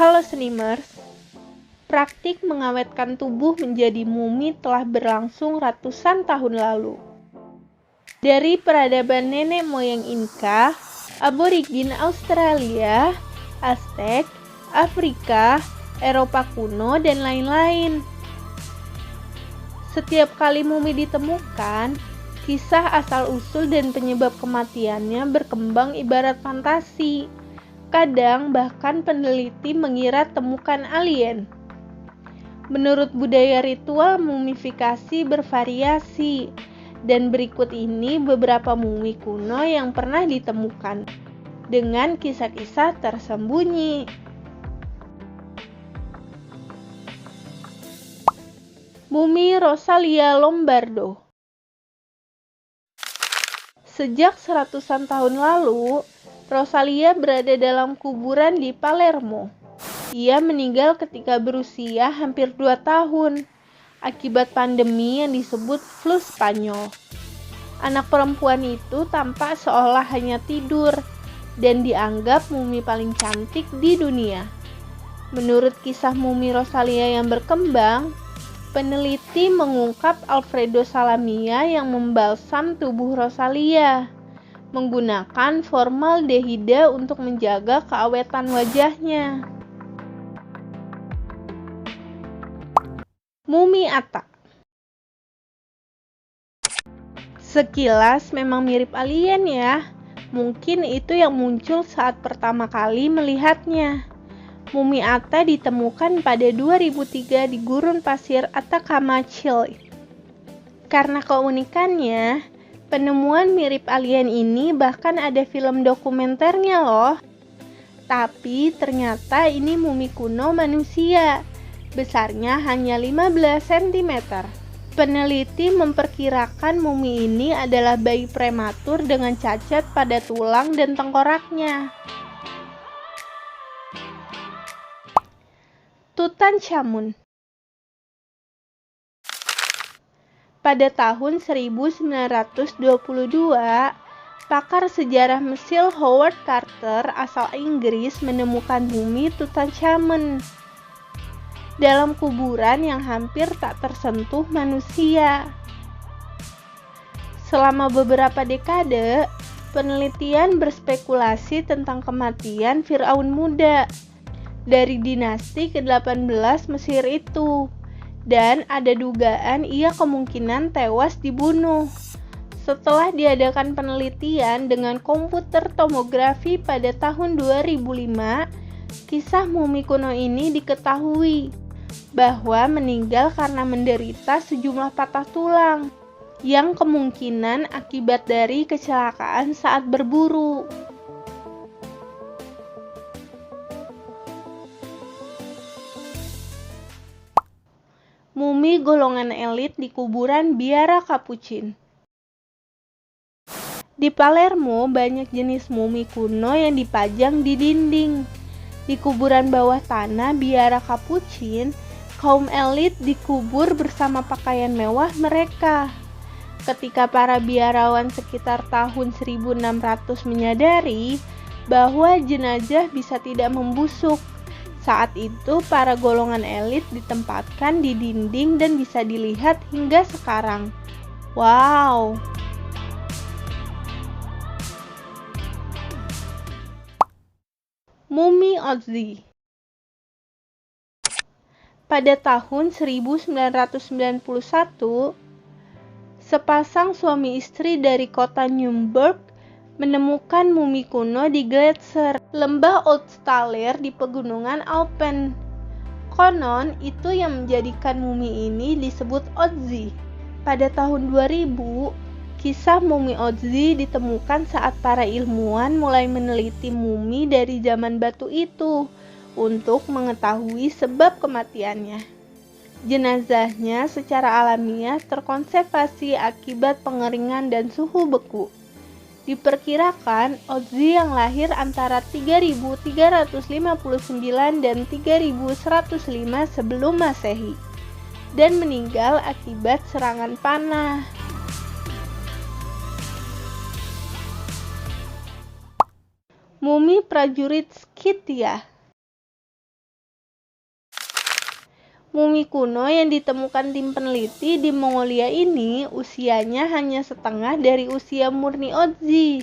Halo Slimers, praktik mengawetkan tubuh menjadi mumi telah berlangsung ratusan tahun lalu. Dari peradaban nenek moyang Inka, aborigin Australia, Aztec, Afrika, Eropa kuno, dan lain-lain. Setiap kali mumi ditemukan, kisah asal-usul dan penyebab kematiannya berkembang ibarat fantasi. Kadang bahkan peneliti mengira temukan alien. Menurut budaya ritual mumifikasi bervariasi, dan berikut ini beberapa mumi kuno yang pernah ditemukan dengan kisah-kisah tersembunyi. Mumi Rosalia Lombardo. Sejak seratusan tahun lalu, Rosalia berada dalam kuburan di Palermo. Ia meninggal ketika berusia hampir 2 tahun akibat pandemi yang disebut flu Spanyol. Anak perempuan itu tampak seolah hanya tidur dan dianggap mumi paling cantik di dunia. Menurut kisah mumi Rosalia yang berkembang, peneliti mengungkap Alfredo Salamia yang membalsam tubuh Rosalia menggunakan formaldehida untuk menjaga keawetan wajahnya. Mumi Atta. Sekilas memang mirip alien ya. Mungkin itu yang muncul saat pertama kali melihatnya. Mumi Atta ditemukan pada 2003 di gurun pasir Atacama, Chile. Karena keunikannya, penemuan mirip alien ini bahkan ada film dokumenternya loh. Tapi ternyata ini mumi kuno manusia. Besarnya hanya 15 cm. Peneliti memperkirakan mumi ini adalah bayi prematur dengan cacat pada tulang dan tengkoraknya. Tutankhamun. Pada tahun 1922, pakar sejarah Mesir Howard Carter asal Inggris menemukan mumi Tutankhamun dalam kuburan yang hampir tak tersentuh manusia. Selama beberapa dekade, penelitian berspekulasi tentang kematian Firaun muda dari dinasti ke-18 Mesir itu. Dan ada dugaan ia kemungkinan tewas dibunuh. Setelah diadakan penelitian dengan komputer tomografi pada tahun 2005, kisah mumi kuno ini diketahui bahwa meninggal karena menderita sejumlah patah tulang yang kemungkinan akibat dari kecelakaan saat berburu. Mumi golongan elit di kuburan biara Capuchin. Di Palermo banyak jenis mumi kuno yang dipajang di dinding. Di kuburan bawah tanah biara Capuchin, kaum elit dikubur bersama pakaian mewah mereka. Ketika para biarawan sekitar tahun 1600 menyadari bahwa jenazah bisa tidak membusuk, saat itu para golongan elit ditempatkan di dinding dan bisa dilihat hingga sekarang. Wow! Mumi Otzi. Pada tahun 1991, sepasang suami istri dari kota Nuremberg menemukan mumi kuno di Gletser, lembah Oldstaler di pegunungan Alpen. Konon, itu yang menjadikan mumi ini disebut Otzi. Pada tahun 2000, kisah mumi Otzi ditemukan saat para ilmuwan mulai meneliti mumi dari zaman batu itu untuk mengetahui sebab kematiannya. Jenazahnya secara alamiah terkonservasi akibat pengeringan dan suhu beku. Diperkirakan Otzi yang lahir antara 3359 dan 3105 sebelum Masehi dan meninggal akibat serangan panah. Mumi prajurit Skythia. Mumi kuno yang ditemukan tim peneliti di Mongolia ini usianya hanya setengah dari usia murni Otzi.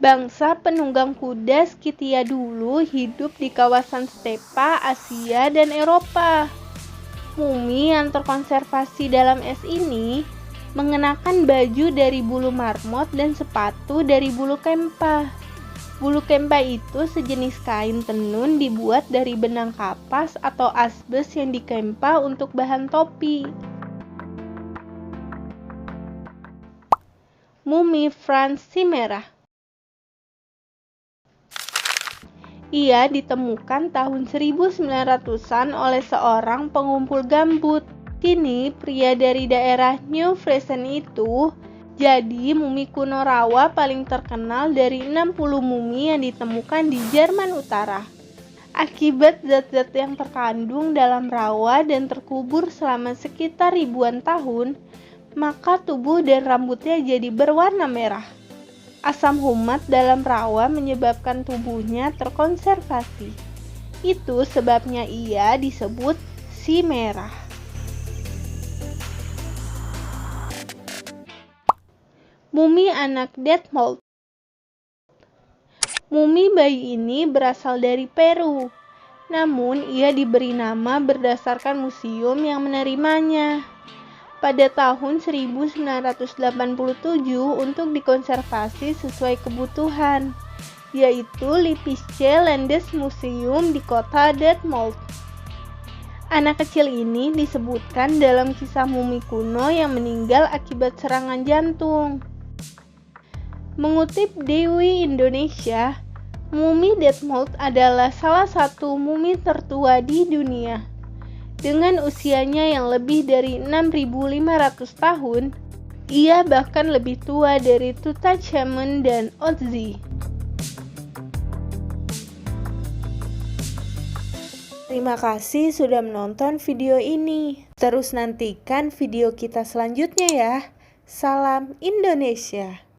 Bangsa penunggang kuda Skythia dulu hidup di kawasan stepa Asia dan Eropa. Mumi yang terkonservasi dalam es ini mengenakan baju dari bulu marmot dan sepatu dari bulu kempa. Bulu kempa itu sejenis kain tenun dibuat dari benang kapas atau asbes yang dikempa untuk bahan topi. Mumi Franz Simera. Ia ditemukan tahun 1900-an oleh seorang pengumpul gambut. Kini pria dari daerah New Friesen itu jadi mumi kuno rawa paling terkenal dari 60 mumi yang ditemukan di Jerman Utara. Akibat zat-zat yang terkandung dalam rawa dan terkubur selama sekitar ribuan tahun, maka tubuh dan rambutnya jadi berwarna merah. Asam humat dalam rawa menyebabkan tubuhnya terkonservasi. Itu sebabnya ia disebut si merah. Mumi anak Detmold. Mumi bayi ini berasal dari Peru, namun ia diberi nama berdasarkan museum yang menerimanya. Pada tahun 1987 untuk dikonservasi sesuai kebutuhan, yaitu Lippische Landesmuseum di kota Detmold. Anak kecil ini disebutkan dalam kisah mumi kuno yang meninggal akibat serangan jantung. Mengutip Dewi Indonesia, mumi Detmold adalah salah satu mumi tertua di dunia. Dengan usianya yang lebih dari 6.500 tahun, ia bahkan lebih tua dari Tutankhamun dan Otzi. Terima kasih sudah menonton video ini. Terus nantikan video kita selanjutnya ya. Salam Indonesia.